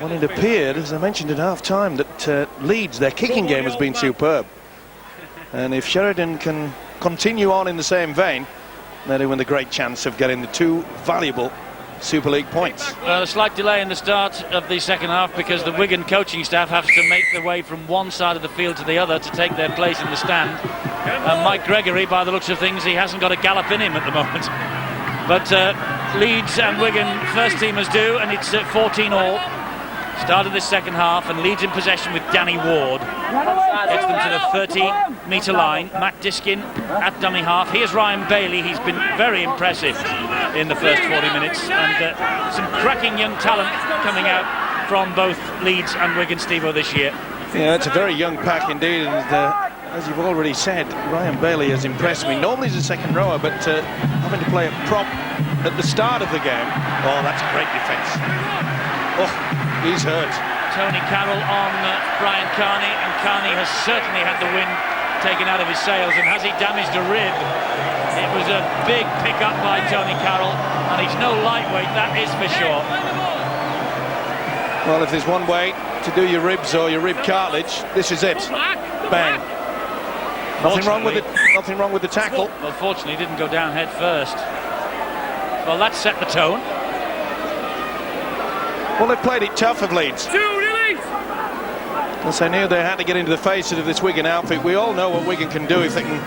Well, it appeared, as I mentioned at half-time, that Leeds, their kicking game has been superb. And if Sheridan can continue on in the same vein, they're in the great chance of getting the 2 valuable Super League points. A slight delay in the start of the second half because the Wigan coaching staff have to make their way from one side of the field to the other to take their place in the stand. And Mike Gregory, by the looks of things, he hasn't got a gallop in him at the moment. But Leeds and Wigan first teamers do, and it's 14-all. Started this second half, and Leeds in possession with Danny Ward. Gets them to the 30-metre line. Matt Diskin at dummy half. Here's Ryan Bailey. He's been very impressive in the first 40 minutes. And some cracking young talent coming out from both Leeds and Wigan, Steve-O, this year. Yeah, it's a very young pack indeed. And as you've already said, Ryan Bailey has impressed me. Normally he's a second rower, but having to play a prop at the start of the game. Oh, that's a great defence. Oh, he's hurt. Tony Carroll on Brian Carney, and Carney has certainly had the wind taken out of his sails. And has he damaged a rib? It was a big pick-up by Tony Carroll, and he's no lightweight, that is for sure. Well, if there's one way to do your ribs or your rib cartilage, this is it. Bang. Nothing wrong with the tackle. Well, fortunately, he didn't go down head first. Well, that set the tone. Well, they played it tough of Leeds. As they knew they had to get into the face of this Wigan outfit. We all know what Wigan can do if they can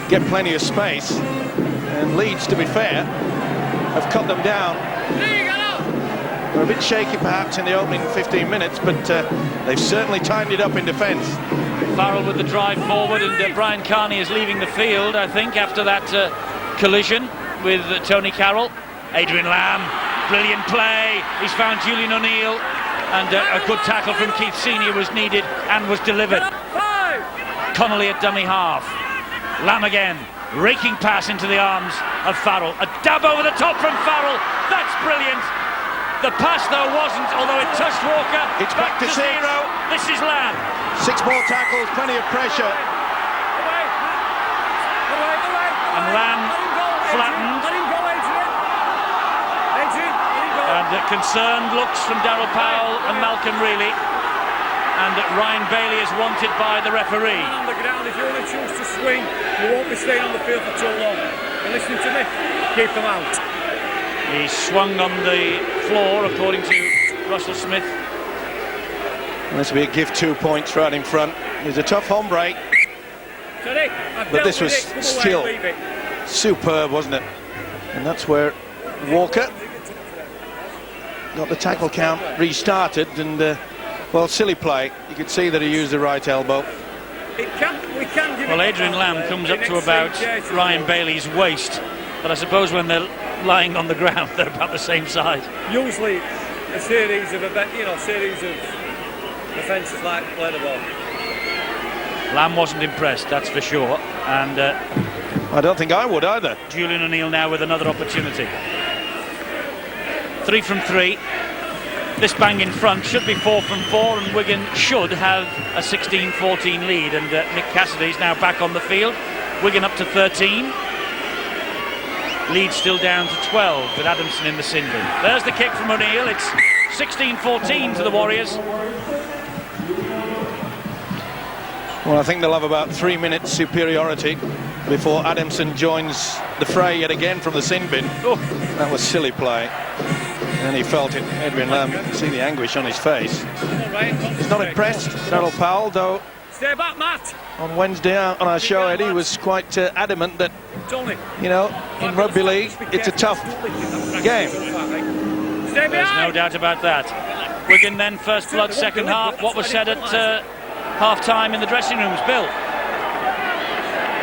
get plenty of space. And Leeds, to be fair, have cut them down. They're a bit shaky perhaps in the opening 15 minutes, but they've certainly tightened it up in defence. Farrell with the drive forward, and Brian Carney is leaving the field, I think, after that collision with Tony Carroll. Adrian Lamb, brilliant play. He's found Julian O'Neill, and a good tackle from Keith Senior was needed and was delivered. Connolly at dummy half. Lamb again, raking pass into the arms of Farrell. A dab over the top from Farrell. That's brilliant. The pass, though, wasn't, although it touched Walker. It's back to 0. This is Lamb. 6 more tackles, plenty of pressure. And Lamb flattened. And concerned looks from Darryl Powell and Malcolm Reilly. And Ryan Bailey is wanted by the referee. On the ground, if you want to choose to swing, you won't be staying on the field for too long. You're listening to me? Keep them out. He swung on the floor, according to Russell Smith. And this will be a give 2 points right in front. It was a tough hombre, but this was still superb, wasn't it? And that's where Walker got the tackle count restarted, and well, silly play. You could see that he used the right elbow. Well, Adrian Lamb comes up to about Ryan Bailey's waist, but I suppose when they're lying on the ground, they're about the same size. Usually, a series of offences like play the ball. Lamb wasn't impressed, that's for sure, and I don't think I would either. Julian O'Neill now with another opportunity. 3 from 3. This bang in front should be 4 from 4, and Wigan should have a 16-14 lead. And Nick Cassidy's now back on the field. Wigan up to 13. Leeds still down to 12 with Adamson in the sin bin. There's the kick from O'Neill. It's 16-14 to the Warriors. Well, I think they'll have about 3 minutes superiority before Adamson joins the fray yet again from the sin bin. Oh, that was silly play. And he felt it. Adrian Lamb, you can see the anguish on his face. He's not impressed, Darryl Powell, though. Stay back, Matt. On Wednesday on our show, Eddie was quite adamant that, you know, in rugby league, it's a tough game. There's no doubt about that. Wigan then first blood second half. What was said at half-time in the dressing rooms, Bill?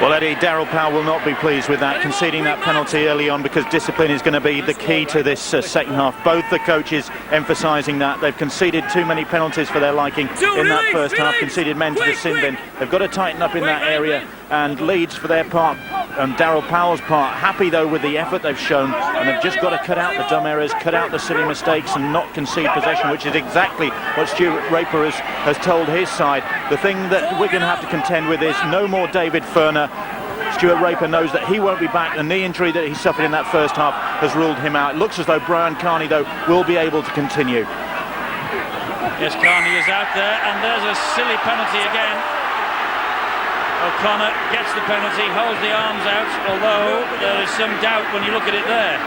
Well, Eddie, Darryl Powell will not be pleased with that, conceding that penalty early on, because discipline is going to be the key to this second half. Both the coaches emphasising that. They've conceded too many penalties for their liking in that first half, conceded men to the sin bin. They've got to tighten up in that area, and Leeds, for their part, and Darryl Powell's part, happy though with the effort they've shown, and they've just got to cut out the dumb errors, cut out the silly mistakes, and not concede possession, which is exactly what Stuart Raper has told his side. The thing that Wigan have to contend with is no more David Furner. Stuart Raper knows that he won't be back. The knee injury that he suffered in that first half has ruled him out. It looks as though Brian Carney, though, will be able to continue. Yes, Carney is out there, and there's a silly penalty again. O'Connor gets the penalty, holds the arms out, although there is some doubt when you look at it there.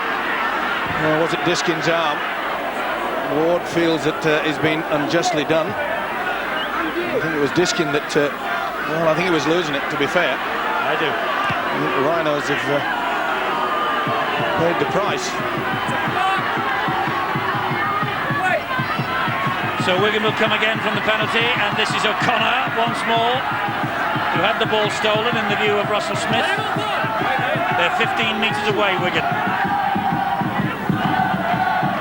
Well, was it Diskin's arm? Ward feels that he's been unjustly done. I think it was Diskin that, well, I think he was losing it, to be fair. I do. I think the Rhinos have paid the price. So Wigan will come again from the penalty, and this is O'Connor once more, who had the ball stolen in the view of Russell Smith. They're 15 metres away, Wigan.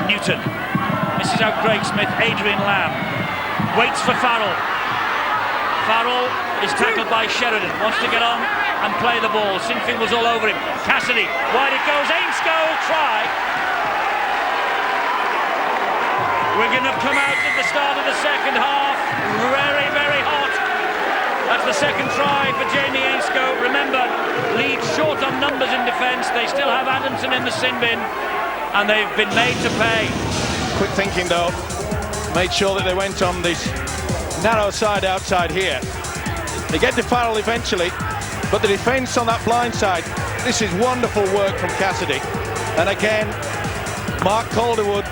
Newton. This is out Craig Smith, Adrian Lamb. Waits for Farrell. Farrell is tackled by Sheridan, wants to get on and play the ball. Sinfield was all over him. Cassidy, wide it goes, Ainsko, try. Wigan have come out at the start of the second half, very, very hot. That's the second try for Jamie Ainsko. Remember, Leeds short on numbers in defence. They still have Adamson in the sin bin, and they've been made to pay. Quick thinking though, made sure that they went on this narrow side outside here. They get to Farrell eventually, but the defence on that blind side, this is wonderful work from Cassidy. And again, Mark Calderwood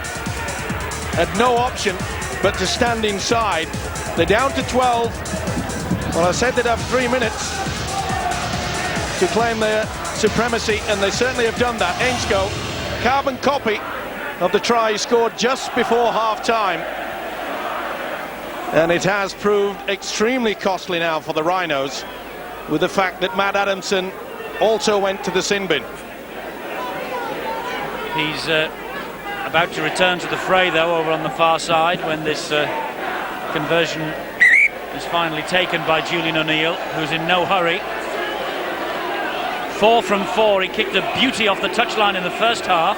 had no option but to stand inside. They're down to 12. Well, I said they'd have 3 minutes to claim their supremacy, and they certainly have done that. Ainsko, carbon copy of the try he scored just before half-time. And it has proved extremely costly now for the Rhinos, with the fact that Matt Adamson also went to the sin bin. He's about to return to the fray, though, over on the far side, when this conversion is finally taken by Julian O'Neill, who's in no hurry. 4 from 4. He kicked a beauty off the touchline in the first half.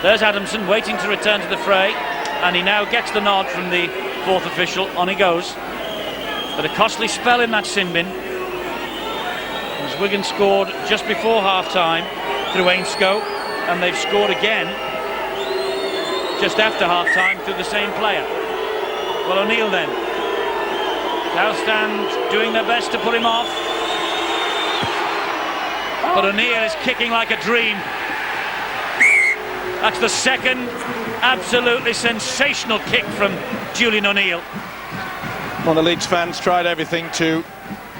There's Adamson waiting to return to the fray, and he now gets the nod from the fourth official. On he goes. But a costly spell in that sin bin, as Wigan scored just before half-time through Ainsko, and they've scored again just after half-time through the same player. Well, O'Neill then. Now stand doing their best to put him off. But O'Neill is kicking like a dream. That's the second absolutely sensational kick from Julian O'Neill. Well, the Leeds fans tried everything to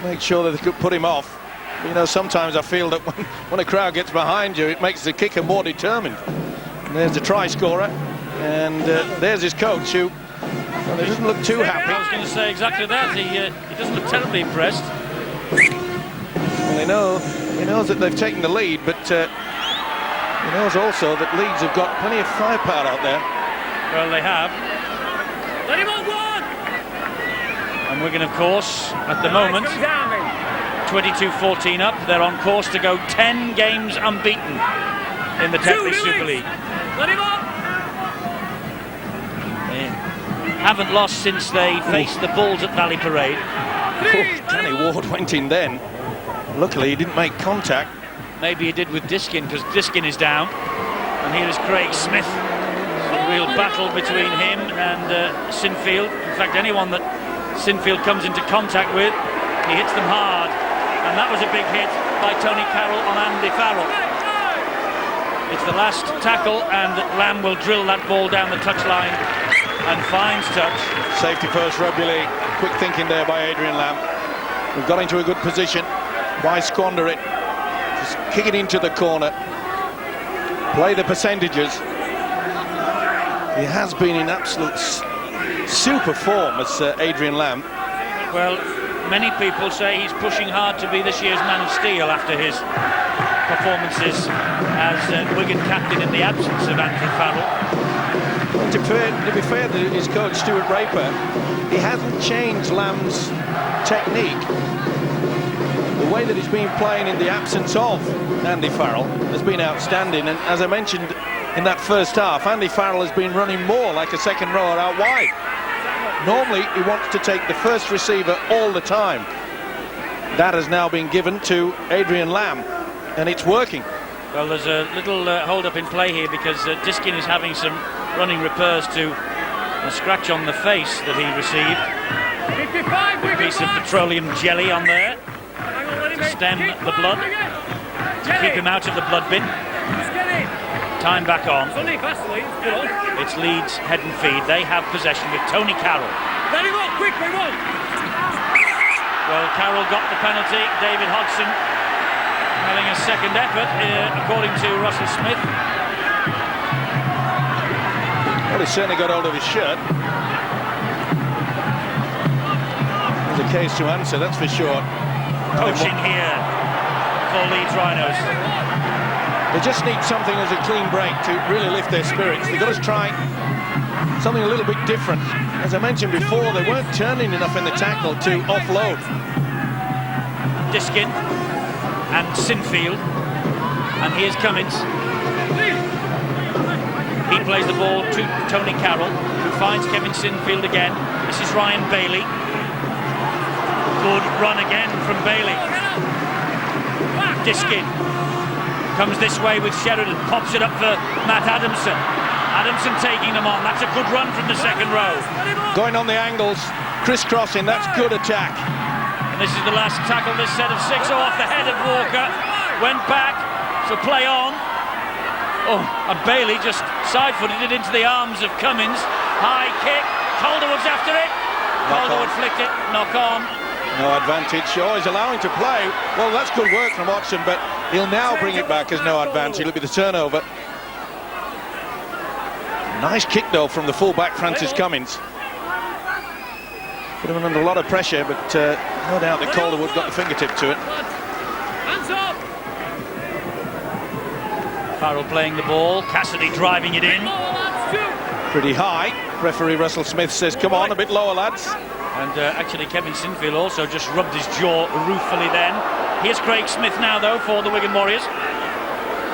make sure that they could put him off. You know, sometimes I feel that when a crowd gets behind you, it makes the kicker more determined. And there's the try scorer, and there's his coach, who, well, he doesn't look too happy. I was going to say exactly that. He doesn't look terribly impressed. Well, he knows that they've taken the lead, but he knows also that Leeds have got plenty of firepower out there. Well, they have. Let him on one! And Wigan, of course, at the moment, 22-14 up. They're on course to go 10 games unbeaten in the Tetley Super League. Let him on! They haven't lost since they faced the Bulls at Valley Parade. Danny Ward went in then. Luckily, he didn't make contact. Maybe he did with Diskin, because Diskin is down. And here is Craig Smith. A real battle between him and Sinfield. In fact, anyone that Sinfield comes into contact with, he hits them hard. And that was a big hit by Tony Carroll on Andy Farrell. It's the last tackle, and Lamb will drill that ball down the touchline and finds touch. Safety first, rugby league. Quick thinking there by Adrian Lamb. We've got into a good position. Why squander it? Just kick it into the corner. Play the percentages. He has been in absolute super form as Adrian Lamb. Well, many people say he's pushing hard to be this year's Man of Steel after his performances as Wigan captain in the absence of Andrew Farrell. To be fair to his coach Stuart Raper, he hasn't changed Lamb's technique. The way that he's been playing in the absence of Andy Farrell has been outstanding, and as I mentioned in that first half, Andy Farrell has been running more like a second rower out wide. Normally he wants to take the first receiver all the time. That has now been given to Adrian Lamb, and it's working. Well, there's a little hold-up in play here, because Diskin is having some running repairs to A scratch on the face that he received. 55, A piece of petroleum jelly on there to stem the blood, to keep him out of the blood bin. Time back on. It's Leeds head and feed. They have possession with Tony Carroll. Let him up, quick, we won. Well, Carroll got the penalty. David Hodgson having a second effort, according to Russell Smith. Well, he certainly got hold of his shirt. There's a case to answer, that's for sure. Coaching here for Leeds Rhinos. They just need something as a clean break to really lift their spirits. They've got to try something a little bit different. As I mentioned before, they weren't turning enough in the tackle to offload. Diskin and Sinfield, and here's Cummins. He plays the ball to Tony Carroll, who finds Kevin Sinfield again. This is Ryan Bailey. Good run again from Bailey. Diskin comes this way with Sheridan, pops it up for Matt Adamson. Adamson taking them on. That's a good run from the second row. Going on the angles, crisscrossing, that's good attack. And this is the last tackle this set of 6. Off the head of Walker. Went back, so play on. Oh, and Bailey just side-footed it into the arms of Cummins. High kick, Calderwood's after it. Calderwood flicked it, knock on. No advantage. Oh, he's allowing to play. Well, that's good work from Watson, but he'll now bring it back as no advantage. Look at the turnover. Nice kick, though, from the full-back Francis Cummins. Put him under a lot of pressure, but no doubt that Calderwood got the fingertip to it. Hands up. Farrell playing the ball, Cassidy driving it in. Pretty high. Referee Russell Smith says, come on, a bit lower, lads. And actually Kevin Sinfield also just rubbed his jaw ruefully then. Here's Craig Smith now, though, for the Wigan Warriors.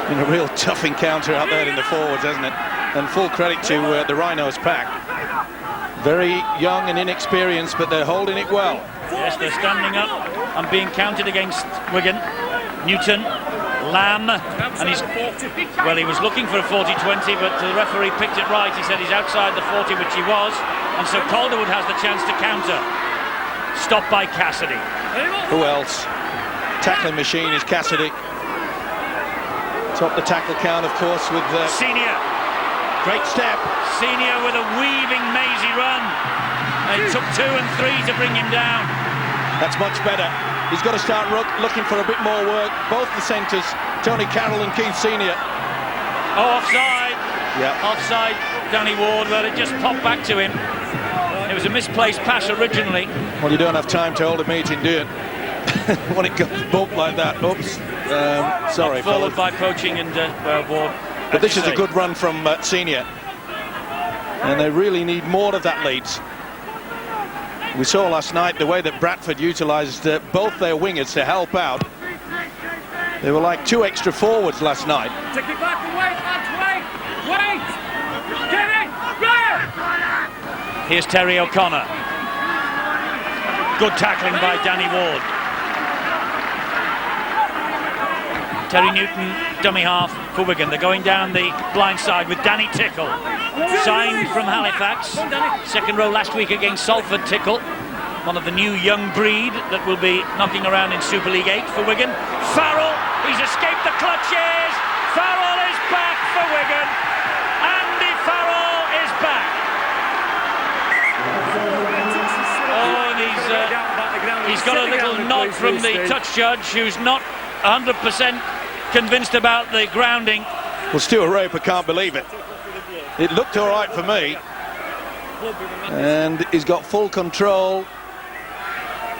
Been a real tough encounter out there in the forwards, hasn't it? And full credit to the Rhinos pack. Very young and inexperienced, but they're holding it well. Yes, they're standing up and being counted against Wigan. Newton, Lamb, and he was looking for a 40-20, but the referee picked it right. He said he's outside the 40, which he was, and so Calderwood has the chance to counter. Stopped by Cassidy. Who else? Tackling machine is Cassidy. Top the tackle count, of course, with Senior. Great step. Senior with a weaving, mazy run. It took 2 and 3 to bring him down. That's much better. He's got to start looking for a bit more work. Both the centres, Tony Carroll and Keith Senior. Oh, offside. Yeah. Offside, Danny Ward. Well, it just popped back to him. It was a misplaced pass originally. Well, you don't have time to hold a meeting, do you? When it goes bumped like that. Oops. Sorry, followed by Poaching and Ward. But this is a good run from Senior. And they really need more of that, Leeds. We saw last night the way that Bradford utilised both their wingers to help out. They were like 2 extra forwards last night. Take it back and wait, lads, wait! Get it! Go! Here's Terry O'Connor. Good tackling by Danny Ward. Terry Newton, dummy half for Wigan. They're going down the blind side with Danny Tickle. Signed from Halifax. Second row last week against Salford Tickle. One of the new young breed that will be knocking around in Super League 8 for Wigan. Farrell, he's escaped the clutches. Farrell is back for Wigan. Andy Farrell is back. Oh, and he's got a little nod from the touch judge, who's not 100% convinced about the grounding. Well, Stuart Raper can't believe it. It looked all right for me. And he's got full control.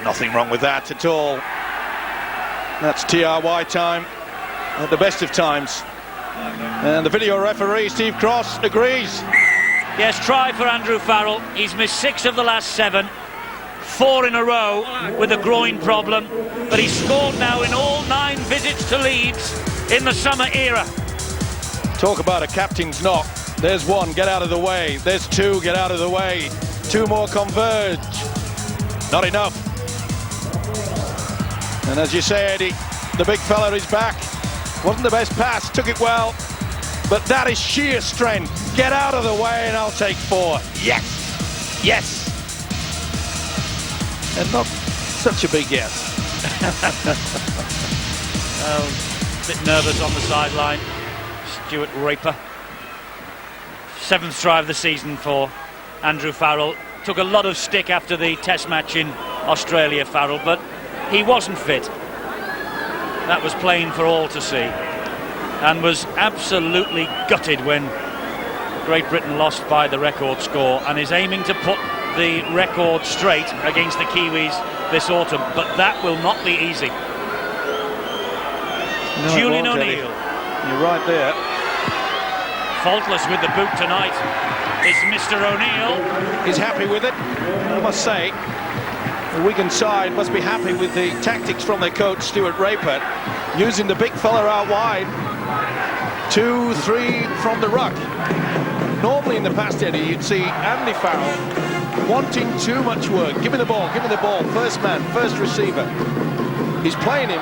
Nothing wrong with that at all. That's TRY time at the best of times. And the video referee, Steve Cross, agrees. Yes, try for Andrew Farrell. He's missed 6 of the last 7. 4 in a row with a groin problem. But he's scored now in all 9 visits to Leeds in the summer era. Talk about a captain's knock. There's 1, get out of the way. There's 2, get out of the way. 2 more converge. Not enough. And as you say, Eddie, the big fella is back. Wasn't the best pass, took it well. But that is sheer strength. Get out of the way and I'll take 4. Yes! Yes! And not such a big yes. A bit nervous on the sideline. Stuart Raper. 7th try of the season for Andrew Farrell. Took a lot of stick after the test match in Australia, Farrell, but he wasn't fit. That was plain for all to see, and was absolutely gutted when Great Britain lost by the record score, and is aiming to put the record straight against the Kiwis this autumn, but that will not be easy. No, Julian O'Neill. You're right there. Faultless with the boot tonight is Mr. O'Neill. He's happy with it, I must say. The Wigan side must be happy with the tactics from their coach, Stuart Raper, using the big fella out wide. 2-3 from the ruck. Normally in the past, Eddie, you'd see Andy Farrell wanting too much work. Give me the ball, first man, first receiver. He's playing him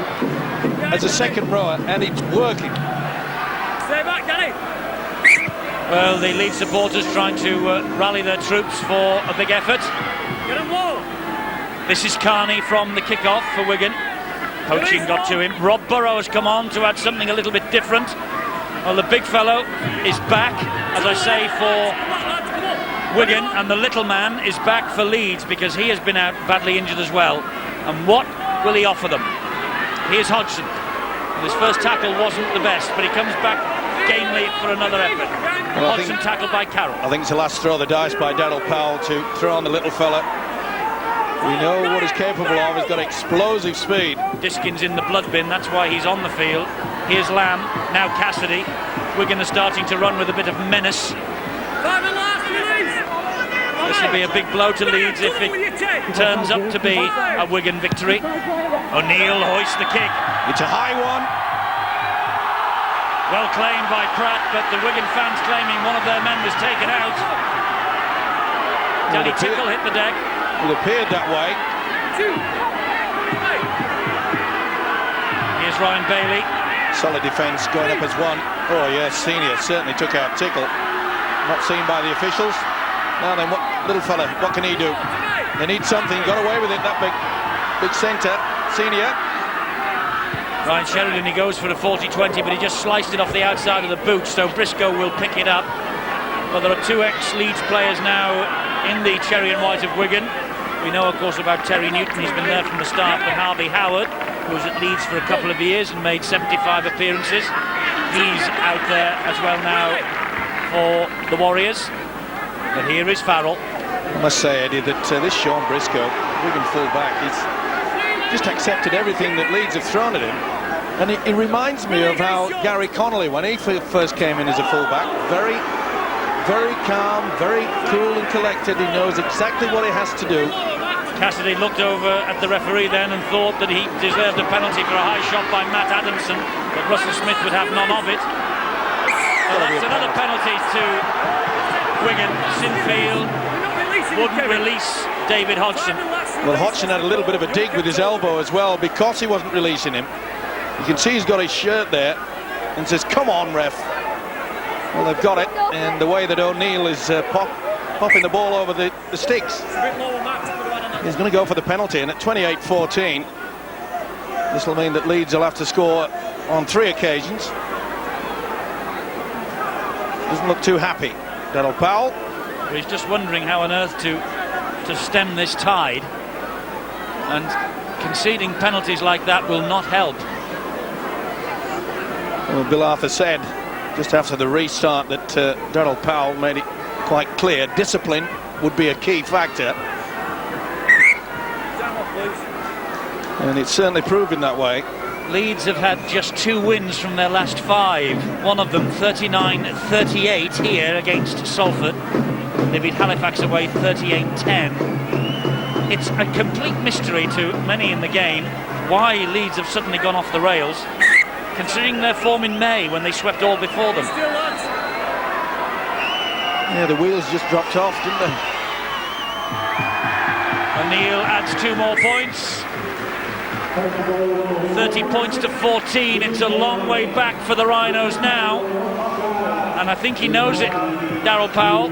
as a second rower, and it's working. Stay back, Danny. Well, the Leeds supporters trying to rally their troops for a big effort. Get him low. This is Carney from the kick-off for Wigan. Poaching got to him. Rob Burrow has come on to add something a little bit different. Well, the big fellow is back, as I say, for Wigan, and the little man is back for Leeds because he has been out badly injured as well. And what will he offer them? Here's Hodgson. His first tackle wasn't the best, but he comes back gamely for another effort. Well, Hodgson tackled by Carroll. I think it's the last throw of the dice by Daryl Powell to throw on the little fella. We know what he's capable of. He's got explosive speed. Diskin's in the blood bin, that's why he's on the field. Here's Lamb, now Cassidy. Wigan are starting to run with a bit of menace. This will be a big blow to Leeds if it turns up to be a Wigan victory. O'Neill hoists the kick. It's a high one. Well claimed by Pratt, but the Wigan fans claiming one of their men was taken out. Danny Tickle hit the deck. It appeared that way. Here's Ryan Bailey. Solid defence going up as one. Oh yes, Senior certainly took out Tickle. Not seen by the officials. Now then, what little fella, what can he do? They need something. Got away with it, that big centre. Senior. Ryan Sheridan, he goes for a 40-20, but he just sliced it off the outside of the boot, so Briscoe will pick it up. But there are 2 ex-Leeds players now in the cherry and white of Wigan. We know, of course, about Terry Newton. He's been there from the start, but Harvey Howard, who was at Leeds for a couple of years and made 75 appearances. He's out there as well now for the Warriors. But here is Farrell. I must say, Eddie, that this Sean Briscoe, Wigan full-back, he's just accepted everything that Leeds have thrown at him. And it reminds me of how Gary Connolly, when he first came in as a full-back, very calm, very cool and collected. He knows exactly what he has to do. Cassidy looked over at the referee then and thought that he deserved a penalty for a high shot by Matt Adamson, but Russell Smith would have none of it. Well, that's another penalty to Wigan. Sinfield wouldn't release David Hodgson. Well, Hodgson had a little bit of a dig with his elbow as well because he wasn't releasing him. You can see he's got his shirt there and says, "Come on, ref." Well, they've got it, and the way that O'Neill is popping the ball over the sticks, he's going to go for the penalty. And at 28-14, this will mean that Leeds will have to score on 3 occasions. Doesn't look too happy, Daryl Powell. Well, he's just wondering how on earth to stem this tide, and conceding penalties like that will not help. Well, Bill Arthur said just after the restart that Daryl Powell made it quite clear discipline would be a key factor, and it's certainly proven that way. Leeds have had just 2 wins from their last 5, one of them 39-38 here against Salford. They beat Halifax away 38-10. It's a complete mystery to many in the game why Leeds have suddenly gone off the rails, considering their form in May when they swept all before them. Yeah, the wheels just dropped off, didn't they? O'Neill adds 2 more points. 30 points to 14. It's a long way back for the Rhinos now, and I think he knows it, Daryl Powell.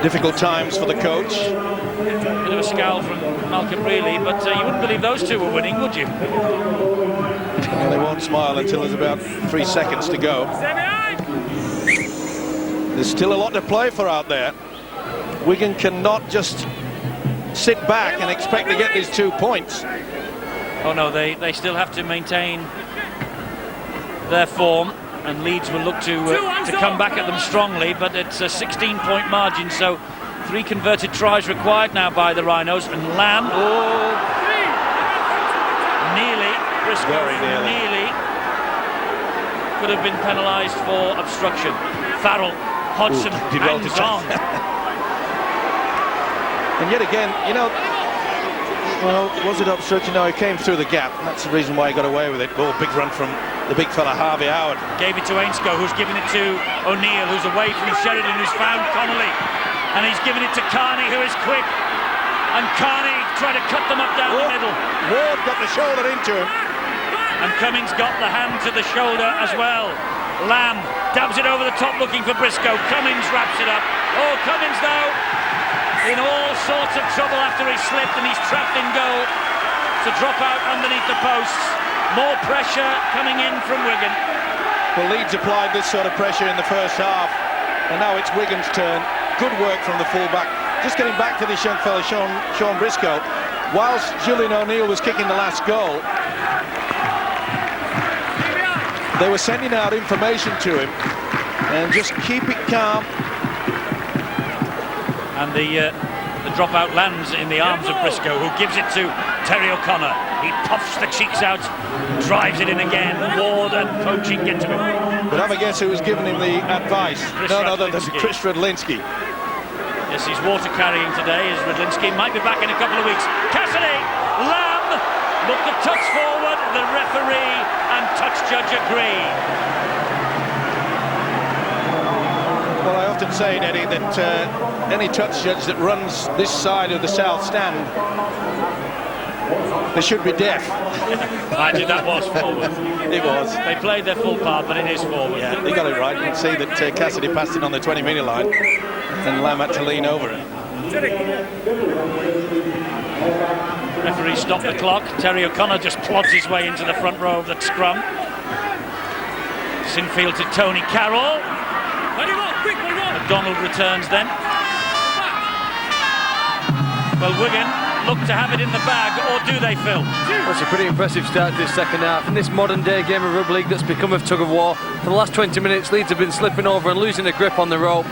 Difficult times for the coach. Bit of a scowl from Malcolm Reilly, but you wouldn't believe those two were winning, would you? Well, they won't smile until there's about 3 seconds to go. There's still a lot to play for out there. Wigan cannot just sit back and expect to get these 2 points. Oh no, they still have to maintain their form, and Leeds will look to come back at them strongly, but it's a 16-point margin, so 3 converted tries required now by the Rhinos. And Lamb, nearly, Briscoe Very nearly could have been penalised for obstruction. Farrell, Hodgson, hands on. And yet again, you know, well, was it obstruction? No, he came through the gap. That's the reason why he got away with it. Oh, big run from the big fella, Harvey Howard. Gave it to Ainscough, who's given it to O'Neill, who's away from Sheridan, who's found Connolly. And he's given it to Carney, who is quick. And Carney tried to cut them up down the middle. Ward got the shoulder into him. And Cummings got the hand to the shoulder as well. Lamb dabs it over the top looking for Briscoe. Cummings wraps it up. Oh, Cummings though, in all sorts of trouble after he slipped, and he's trapped in goal to drop out underneath the posts. More pressure coming in from Wigan. Well, Leeds applied this sort of pressure in the first half, and now it's Wigan's turn. Good work from the full-back. Just getting back to this young fella, Sean Briscoe. Whilst Julian O'Neill was kicking the last goal, they were sending out information to him, and just keep it calm. And the dropout lands in the arms of Briscoe, who gives it to Terry O'Connor. He puffs the cheeks out, drives it in again. Ward and Poaching get to him. But have a guess who was giving him the advice? None other than Chris Radlinski. Yes, he's water carrying today, is Radlinski. Might be back in a couple of weeks. Cassidy, Lamb, looked a touch forward. The referee and touch judge agree. Well, I often say, Eddie, that any touch judge that runs this side of the south stand, they should be deaf. Actually, that was forward. It was. They played their full part, but it is forward. Yeah, they got it right. You can see that Cassidy passed it on the 20-metre line, and Lamb had to lean over it. Referee stopped the clock. Terry O'Connor just plods his way into the front row of the scrum. Sinfield to Tony Carroll. McDonald returns then. Well, Wigan look to have it in the bag, or do they, Phil? Well, it's a pretty impressive start to this second half. In this modern day game of rugby league that's become a tug of war, for the last 20 minutes Leeds have been slipping over and losing a grip on the rope.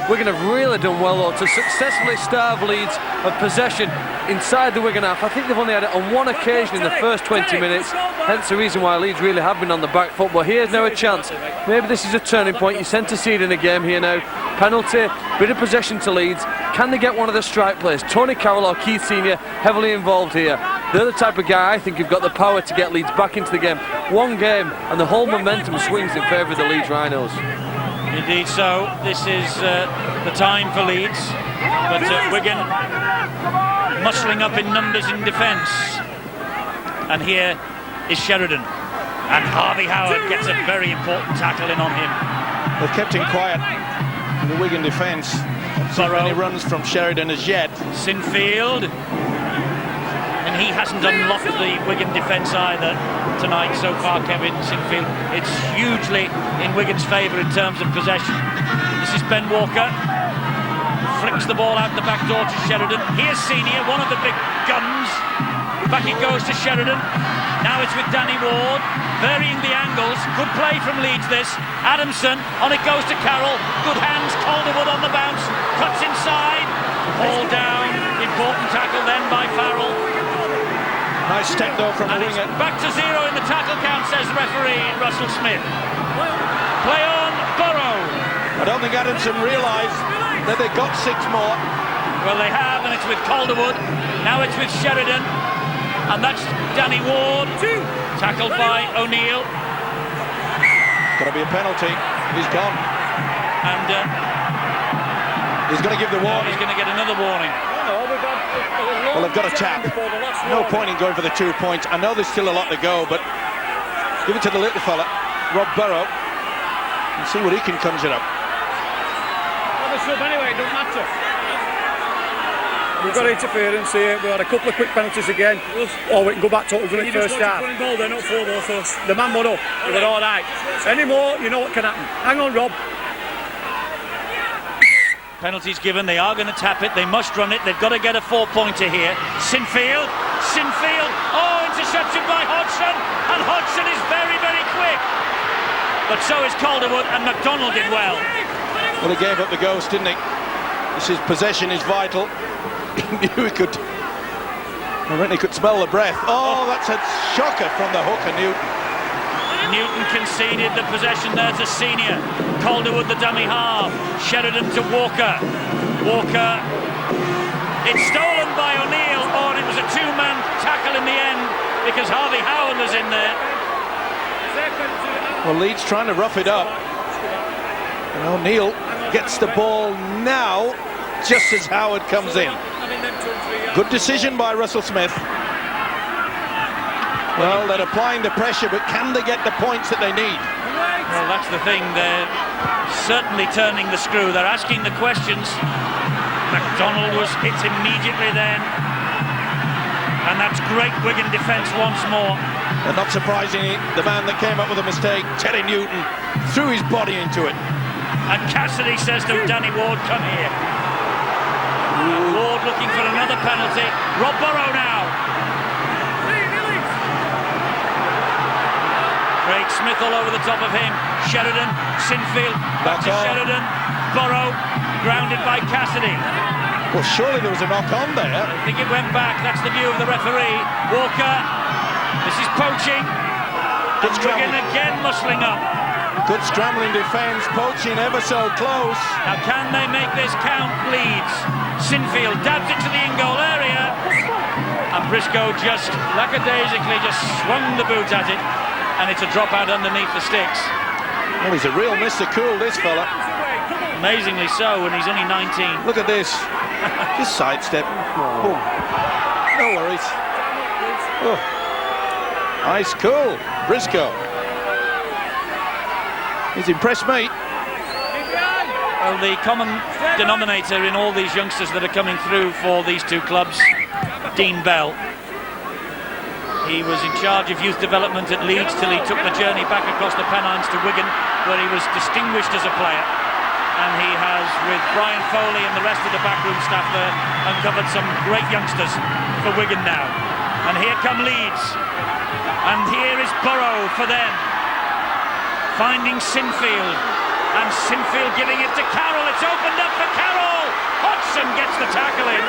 Wigan have really done well though to successfully starve Leeds of possession inside the Wigan half. I think they've only had it on one occasion in the first 20 minutes, hence the reason why Leeds really have been on the back foot. But here's now a chance. Maybe this is a turning point. You centre seed in a game here now. Penalty, bit of possession to Leeds. Can they get one of the strike players? Tony Carroll or Keith Senior heavily involved here. They're the type of guy I think who've got the power to get Leeds back into the game. One game and the whole momentum swings in favour of the Leeds Rhinos. Indeed so. This is the time for Leeds. But Wigan muscling up in numbers in defence. And here is Sheridan. And Harvey Howard gets a very important tackle in on him. They've kept him quiet in the Wigan defence. So many runs from Sheridan as yet. Sinfield. And he hasn't unlocked the Wigan defence either tonight so far, Kevin Sinfield. It's hugely in Wigan's favour in terms of possession. This is Ben Walker. Flicks the ball out the back door to Sheridan. Here's Senior, one of the big guns. Back it goes to Sheridan. Now it's with Danny Ward, varying the angles. Good play from Leeds this. Adamson, on it goes to Carroll. Good hands, Calderwood on the bounce. Cuts inside. Ball down. Important tackle then by Farrell. Nice step though from the winger. Back to zero in the tackle count, says referee Russell Smith. Play on, Burrow. I don't think Adamson realised that they got 6 more. Well, they have, and it's with Calderwood. Now it's with Sheridan. And that's Danny Ward, tackled by O'Neill. Got to be a penalty. He's gone. And he's going to give the warning. He's going to get another warning. Well, they've got a tap. No point in going for the 2 points. I know there's still a lot to go, but give it to the little fella, Rob Burrow, and see what he can conjure up. Well, the sub anyway, it don't matter. We've got interference here. We had a couple of quick penalties again. Or we can go back to what we've done in the first half. Ball, they're not four balls for us. The man went up. We were all right. Any more, you know what can happen. Hang on, Rob. Penalties given, they are going to tap it, they must run it, they've got to get a 4-pointer here. Sinfield, oh, interception by Hodgson, and Hodgson is very, very quick. But so is Calderwood, and McDonald did well. Well, he gave up the ghost, didn't he? His possession is vital. He knew he could. I reckon he could smell the breath. Oh, that's a shocker from the hooker, Newton. Newton conceded the possession there to Senior. Calderwood the dummy half. Sheridan to Walker. Walker. It's stolen by O'Neill. Oh, and it was a two-man tackle in the end because Harvey Howard was in there. Well, Leeds trying to rough it up. And O'Neill gets the ball now, just as Howard comes in. Good decision by Russell Smith. Well, they're applying the pressure, but can they get the points that they need? Well, that's the thing. They're certainly turning the screw. They're asking the questions. McDonald was hit immediately then. And that's great Wigan defence once more. And not surprisingly, the man that came up with a mistake, Terry Newton, threw his body into it. And Cassidy says to Danny Ward, come here. Ward looking for another penalty. Rob Burrow now. Craig Smith all over the top of him. Sheridan, Sinfield, back to Sheridan. Burrow, grounded by Cassidy. Well, surely there was a knock-on there. I think it went back. That's the view of the referee. Walker, this is poaching. Good Wigan again muscling up. Good scrambling defence, poaching ever so close. Now can they make this count, Leeds? Sinfield dabs it to the in-goal area. And Briscoe just lackadaisically just swung the boot at it. And it's a drop out underneath the sticks. Well, he's a real Mr. Cool, this fella. Amazingly so, and he's only 19. Look at this. Just sidestep. Boom. No worries. Oh. Ice cool. Briscoe. He's impressed me. Well, the common denominator in all these youngsters that are coming through for these two clubs, Dean Bell. He was in charge of youth development at Leeds till he took the journey back across the Pennines to Wigan, where he was distinguished as a player. And he has, with Brian Foley and the rest of the backroom staff there, uncovered some great youngsters for Wigan now. And here come Leeds. And here is Burrow for them. Finding Sinfield. And Sinfield giving it to Carroll. It's opened up for Carroll. Hodgson gets the tackle in.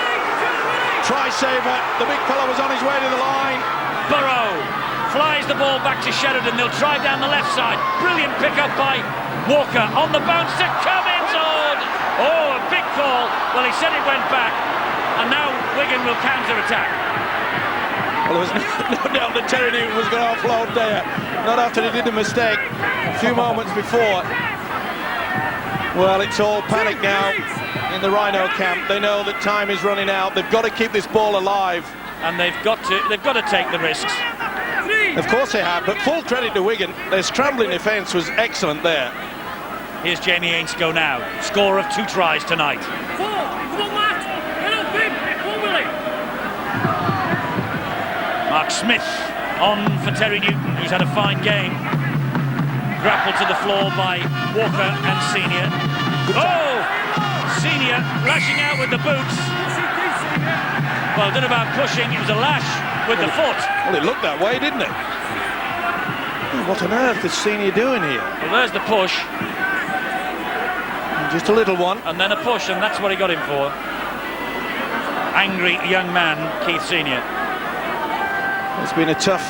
Try saver. The big fella was on his way to the line. Burrow flies the ball back to Sheridan. They'll try down the left side. Brilliant pick-up by Walker on the bounce to Cummins. Oh, a big call. Well, he said it went back. And now Wigan will counter-attack. Well, there was no doubt that Terry Newton was going to offload there. Not after he did a mistake a few moments before. Well, it's all panic now in the Rhino camp. They know that time is running out. They've got to keep this ball alive. And they've got to take the risks. Of course they have, but full credit to Wigan. Their scrambling defence was excellent there. Here's Jamie Ainscough now, scorer of 2 tries tonight. Mark Smith on for Terry Newton, who's had a fine game. Grappled to the floor by Walker and Senior. Oh! Senior lashing out with the boots. Well, I don't know about pushing, it was a lash with the foot. Well, it looked that way, didn't it? What on earth is Senior doing here? Well, there's the push. Just a little one. And then a push, and that's what he got him for. Angry young man, Keith Senior. It's been a tough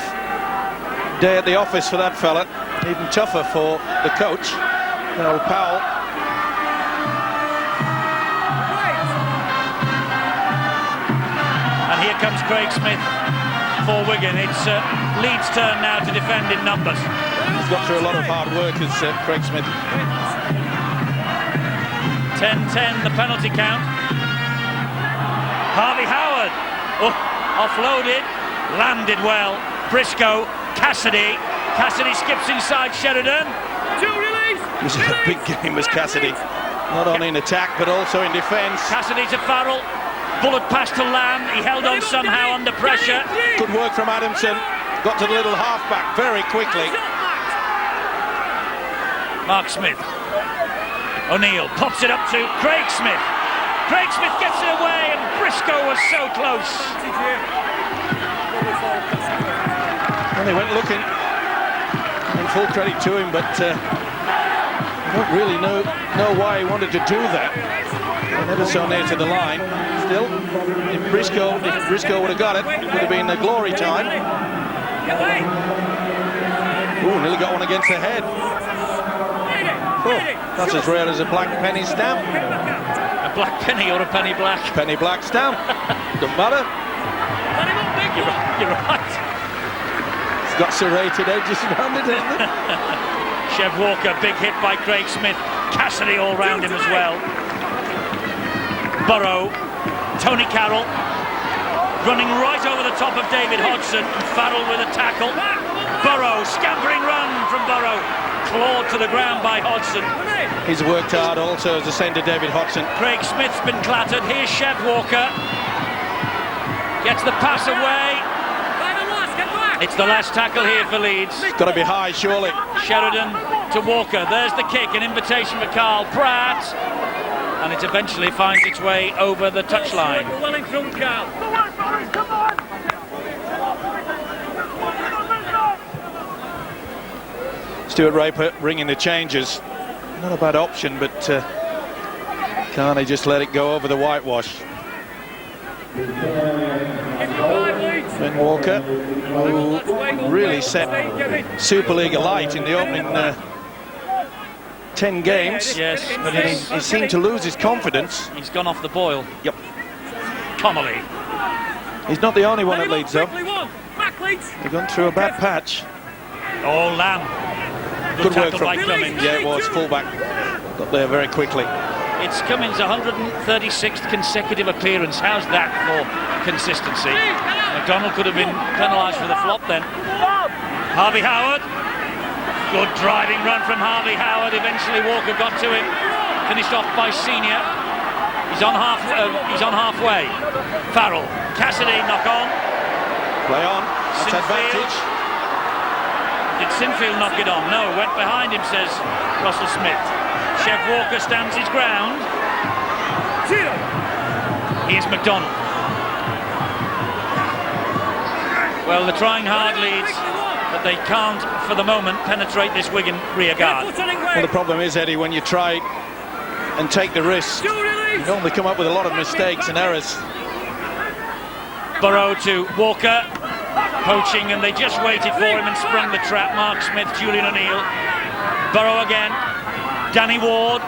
day at the office for that fella. Even tougher for the coach, Darryl Powell. And here comes Craig Smith for Wigan. It's Leeds' turn now to defend in numbers. He's got through a lot of hard work, as Craig Smith. 10-10, the penalty count. Harvey Howard, offloaded, landed well. Briscoe, Cassidy skips inside Sheridan. It was a big game as Cassidy, not only in attack but also in defence. Cassidy to Farrell. Bullet pass to Lamb. He held on somehow under pressure. Good work from Adamson. Got to the little half-back very quickly. Mark Smith. O'Neill pops it up to Craig Smith. Craig Smith gets it away, and Briscoe was so close. Well, he went looking. And full credit to him, but I don't really know why he wanted to do that. Never so near to the line. Still, if Briscoe would have got it, it would have been a glory time. Ooh, nearly got one against the head. Oh, that's as rare as a black penny stamp. A black penny or a penny black? Penny black stamp. Doesn't matter. You're right. It's got serrated edges around it, hasn't it? Chev Walker, big hit by Craig Smith. Cassidy all round him as well. Burrow, Tony Carroll, running right over the top of David Hodgson, and Farrell with a tackle. Burrow, scampering run from Burrow, clawed to the ground by Hodgson. He's worked hard also as a centre, David Hodgson. Craig Smith's been clattered. Here's Chev Walker. Gets the pass away. It's the last tackle here for Leeds. It's got to be high, surely. Sheridan to Walker. There's the kick, an invitation for Carl Pratt. And it eventually finds its way over the touchline. Well in front, Carl. Stuart Raper bringing the changes. Not a bad option, but can't he just let it go over the whitewash? Ben Walker, who really set Super League alight in the opening 10 games. Yes, but he seemed to lose his confidence. He's gone off the boil. Yep. Connolly. He's not the only one at Leeds, though. They've gone through a bad patch. Oh, Lamb. Good work from Cummings. Yeah, it was. Fullback. Got there very quickly. It's Cummings' 136th consecutive appearance. How's that for consistency? McDonald could have been penalised for the flop then. Harvey Howard. Good driving run from Harvey Howard. Eventually Walker got to him. Finished off by Senior. He's on halfway. Farrell. Cassidy knock on. Play on. That's advantage. Did Sinfield knock it on? No, went behind him, says Russell Smith. Chev Walker stands his ground. Here's McDonald. Well, they're trying hard, Leeds, but they can't, for the moment, penetrate this Wigan rear guard. Well, the problem is, Eddie, when you try and take the risk, you normally come up with a lot of mistakes and errors. Burrow to Walker. Poaching, and they just waited for him and sprung the trap. Mark Smith, Julian O'Neill. Burrow again. Danny Ward.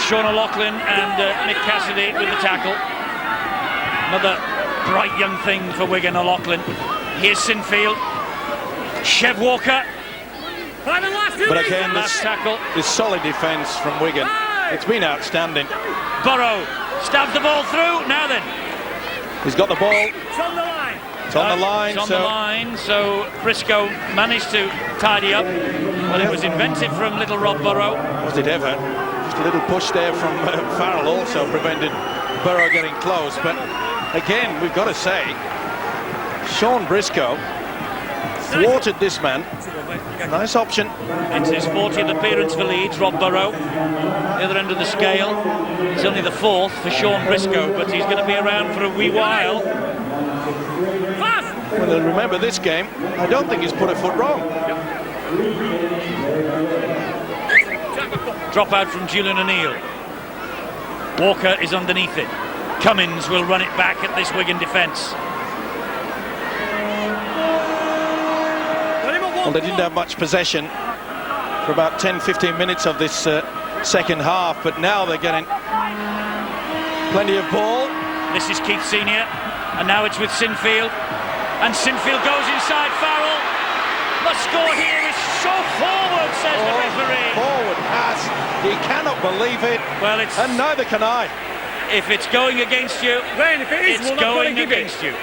Sean O'Loughlin and Nick Cassidy with the tackle. Another bright young thing for Wigan, O'Loughlin. Here's Sinfield. Chev Walker. But again, this solid defence from Wigan. It's been outstanding. Burrow stabs the ball through. Now then. He's got the ball. It's on the line. It's on the line. It's on the line, so Briscoe managed to tidy up. Well, it was inventive from little Rob Burrow. Was it ever? Just a little push there from Farrell also prevented Burrow getting close. But again, we've got to say, Sean Briscoe thwarted this man. Nice option. It's his 40th appearance for Leeds, Rob Burrow. The other end of the scale. He's only the 4th for Sean Briscoe, but he's going to be around for a wee while. Well, remember this game, I don't think he's put a foot wrong. Drop out from Julian O'Neill. Walker is underneath it. Cummings will run it back at this Wigan defence. Well, they didn't have much possession for about 10-15 minutes of this second half, but now they're getting plenty of ball. This is Keith Senior, and now it's with Sinfield, and Sinfield goes inside. Farrell must score here. Is so forward, says the referee. Forward pass. He cannot believe it. Well, and neither can I. If it's going against you, it's going against you.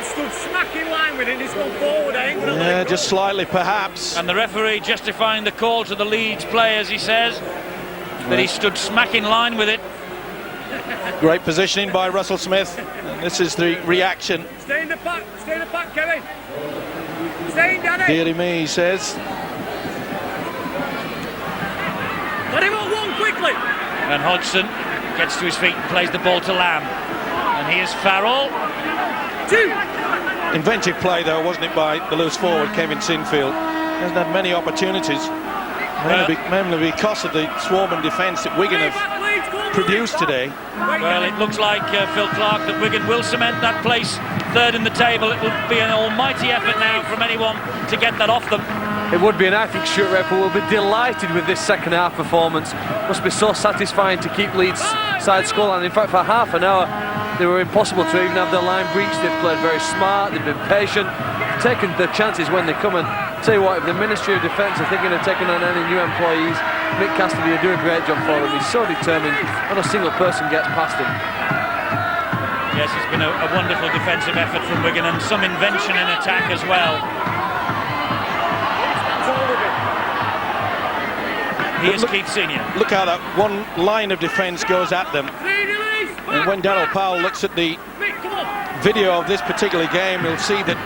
Stood smack in line with it, he's gone forward, Yeah, just slightly perhaps. And the referee justifying the call to the Leeds players, he says that he stood smack in line with it. Great positioning by Russell Smith. And this is the reaction. Stay in the pack, Kevin. Stay in, Danny. Deary me, he says. Let him on one quickly. And Hodgson gets to his feet and plays the ball to Lamb. And here's Farrell. 2. Inventive play, though, wasn't it, by the loose forward, Kevin Sinfield. Hasn't had many opportunities, mainly because of the swarming defence that Wigan have produced today. Well, it looks like, Phil Clark, that Wigan will cement that place third in the table. It will be an almighty effort now from anyone to get that off them. It would be, and I think Stuart Redford will be delighted with this second half performance. Must be so satisfying to keep Leeds side scoreline. In fact, for half an hour they were impossible to even have their line breached. They've played very smart, they've been patient, taken their chances when they come. And tell you what, if the Ministry of Defence are thinking of taking on any new employees, Mick Cassidy will do a great job for them. He's so determined, not a single person gets past him. Yes, it's been a wonderful defensive effort from Wigan, and some invention in attack as well. Here's Keith Senior. Look how that one line of defence goes at them. And when Darryl Powell looks at the video of this particular game, he'll see that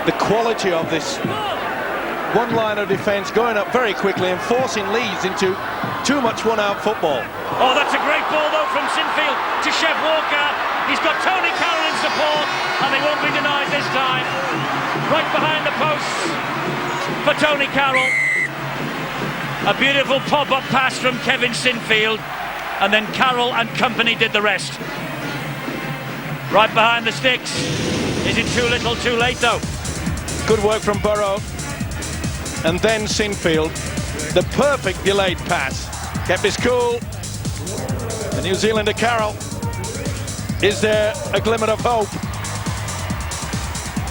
the quality of this one line of defence going up very quickly and forcing Leeds into too much one-out football. Oh, that's a great ball, though, from Sinfield to Chev Walker. He's got Tony Carroll in support, and they won't be denied this time. Right behind the posts for Tony Carroll. A beautiful pop-up pass from Kevin Sinfield, and then Carroll and company did the rest. Right behind the sticks. Is it too little, too late, though? Good work from Burrow. And then Sinfield. The perfect delayed pass. Kept his cool. The New Zealander Carroll. Is there a glimmer of hope?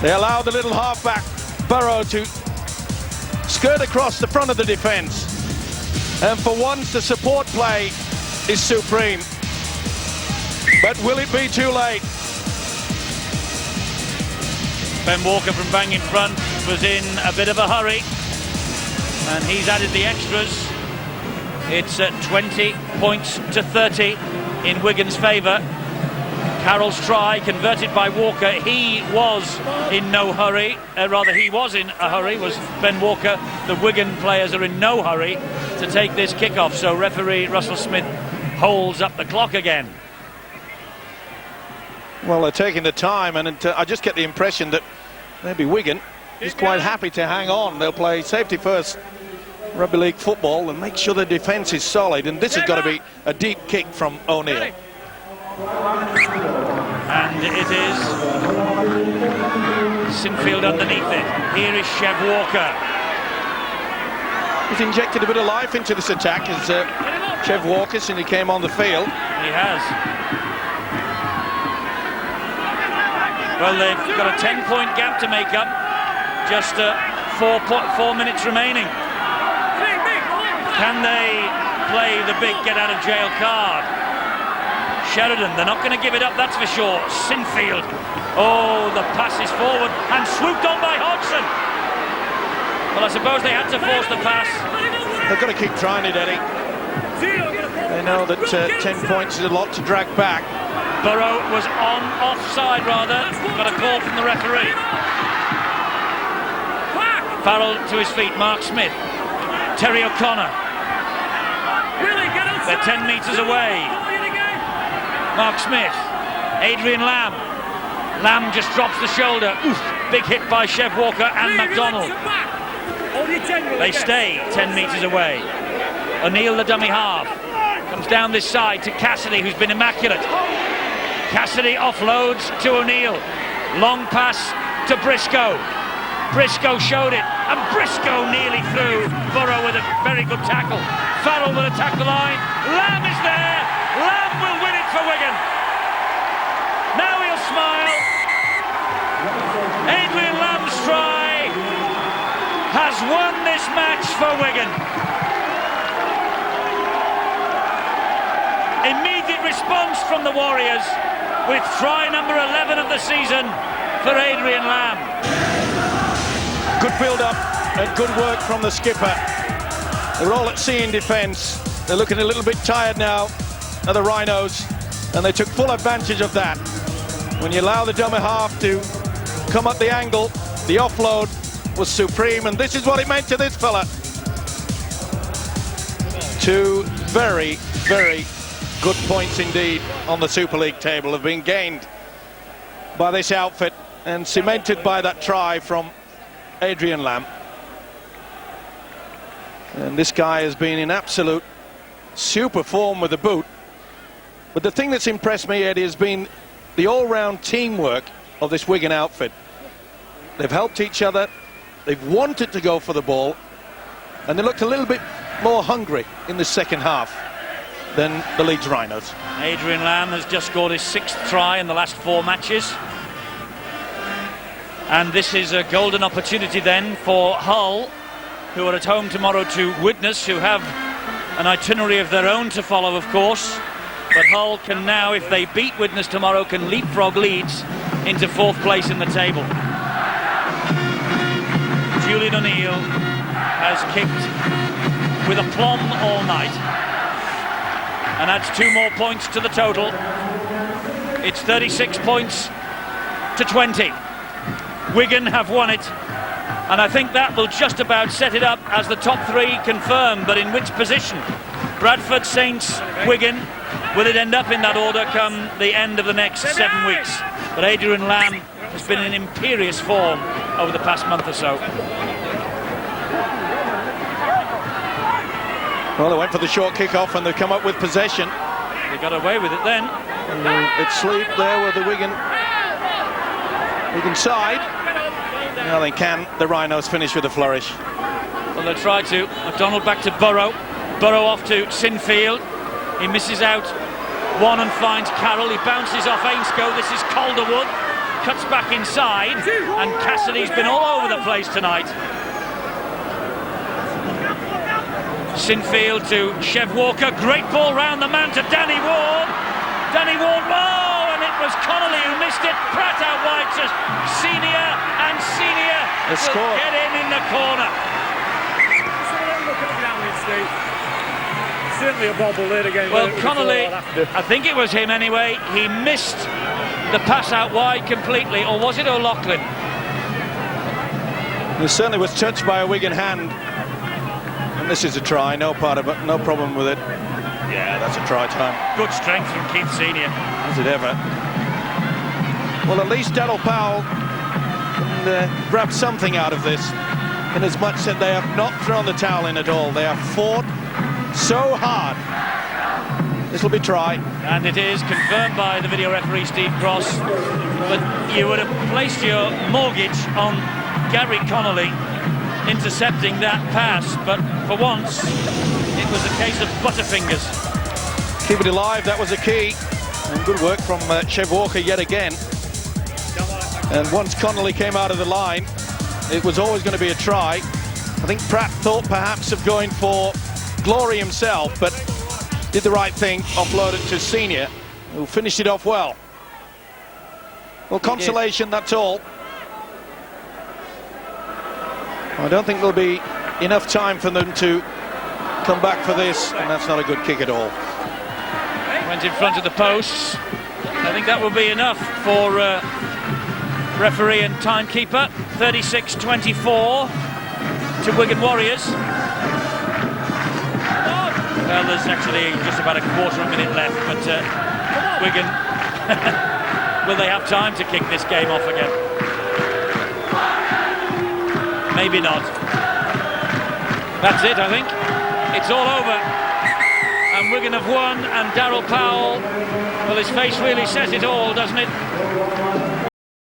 They allow the little halfback Burrow to skirt across the front of the defence. And for once, the support play is supreme. But will it be too late? Ben Walker from bang in front was in a bit of a hurry, and he's added the extras. It's 20 points to 30 in Wigan's favour. Carroll's try converted by Walker. He was in no hurry, he was in a hurry, was Ben Walker. The Wigan players are in no hurry to take this kickoff, so referee Russell Smith holds up the clock again. Well, they're taking the time, and I just get the impression that maybe Wigan is quite happy to hang on. They'll play safety first rugby league football and make sure the defence is solid, and this has got to be a deep kick from O'Neill. And it is Sinfield underneath it. Here is Chev Walker. He's injected a bit of life into this attack as Chev Walker, since he came on the field. He has. Well, they've got a 10-point gap to make up. Just 4 minutes remaining. Can they play the big get-out-of-jail card? Sheridan, they're not going to give it up, that's for sure. Sinfield. Oh, the pass is forward and swooped on by Hodgson. Well, I suppose they had to force the pass. They've got to keep trying it, Eddie. They know that 10 points is a lot to drag back. Burrow was offside rather, got a call from the referee. Farrell to his feet, Mark Smith, Terry O'Connor. They're 10 metres away. Mark Smith, Adrian Lamb. Lamb just drops the shoulder. Oof, big hit by Chev Walker and MacDonald. They stay 10 metres away. O'Neill, the dummy half, comes down this side to Cassidy, who's been immaculate. Cassidy offloads to O'Neill. Long pass to Briscoe. Briscoe showed it, and Briscoe nearly through. Burrow with a very good tackle. Farrell will attack the line. Lamb is there. Lamb will win it for Wigan. Now he'll smile. Adrian Lamb's try has won this match for Wigan. Immediate response from the Warriors with try number 11 of the season for Adrian Lamb. Good build-up and good work from the skipper. They're all at sea in defence. They're looking a little bit tired now, are the Rhinos. and they took full advantage of that. When you allow the dummy half to come up the angle, the offload was supreme, and this is what it meant to this fella. Two very, very good points indeed on the Super League table have been gained by this outfit and cemented by that try from Adrian Lamb. And this guy has been in absolute super form with the boot. But the thing that's impressed me, Eddie, has been the all-round teamwork of this Wigan outfit. They've helped each other, they've wanted to go for the ball, and they looked a little bit more hungry in the second half than the Leeds Rhinos. Adrian Lamb has just scored his 6th try in the last 4 matches. And this is a golden opportunity then for Hull, who are at home tomorrow to Widnes, who have an itinerary of their own to follow, of course. But Hull can now, if they beat Widnes tomorrow, can leapfrog Leeds into 4th place in the table. Julian O'Neill has kicked with aplomb all night and adds 2 more points to the total. It's 36 points to 20. Wigan have won it, and I think that will just about set it up as the top 3 confirmed. But in which position? Bradford, Saints, Wigan. Will it end up in that order come the end of the next 7 weeks? But Adrian Lamb has been in imperious form over the past month or so. Well, they went for the short kick-off and they've come up with possession. They got away with it then. It's Sleep there with the Wigan side. Now they can. The Rhinos finish with a flourish. Well, they'll try to. McDonald back to Burrow. Burrow off to Sinfield. He misses out one and finds Carroll. He bounces off Ainscough. This is Calderwood. Cuts back inside. And Cassidy's been all over the place tonight. Sinfield to Chev Walker. Great ball round the man to Danny Ward. Danny Ward, whoa! And it was Connolly who missed it. Pratt out wide to Senior, and Senior will get in the corner. Certainly a bobble there again. Well, Connolly, I think it was him anyway. He missed the pass out wide completely, or was it O'Loughlin? He certainly was touched by a Wigan hand. And this is a try, no part of it, no problem with it. Yeah, that's a try time. Good strength from Keith Senior. As it ever. Well, at least Daryl Powell can grab something out of this, in as much that they have not thrown the towel in at all. They have fought so hard. This will be try. And it is confirmed by the video referee Steve Cross. But you would have placed your mortgage on Gary Connolly intercepting that pass, but for once it was a case of butterfingers. Keep it alive, that was a key, and good work from Chev Walker yet again. And once Connolly came out of the line, it was always going to be a try. I think Pratt thought perhaps of going for glory himself, but did the right thing, offloaded to Senior, who finished it off well. Well, consolation, that's all. I don't think there'll be enough time for them to come back for this, and that's not a good kick at all. Went in front of the posts. I think that will be enough for referee and timekeeper. 36-24 to Wigan Warriors. Well, there's actually just about a quarter of a minute left, but Wigan, will they have time to kick this game off again? Maybe not. That's it, I think. It's all over. And Wigan have won, and Daryl Powell, well, his face really says it all, doesn't it?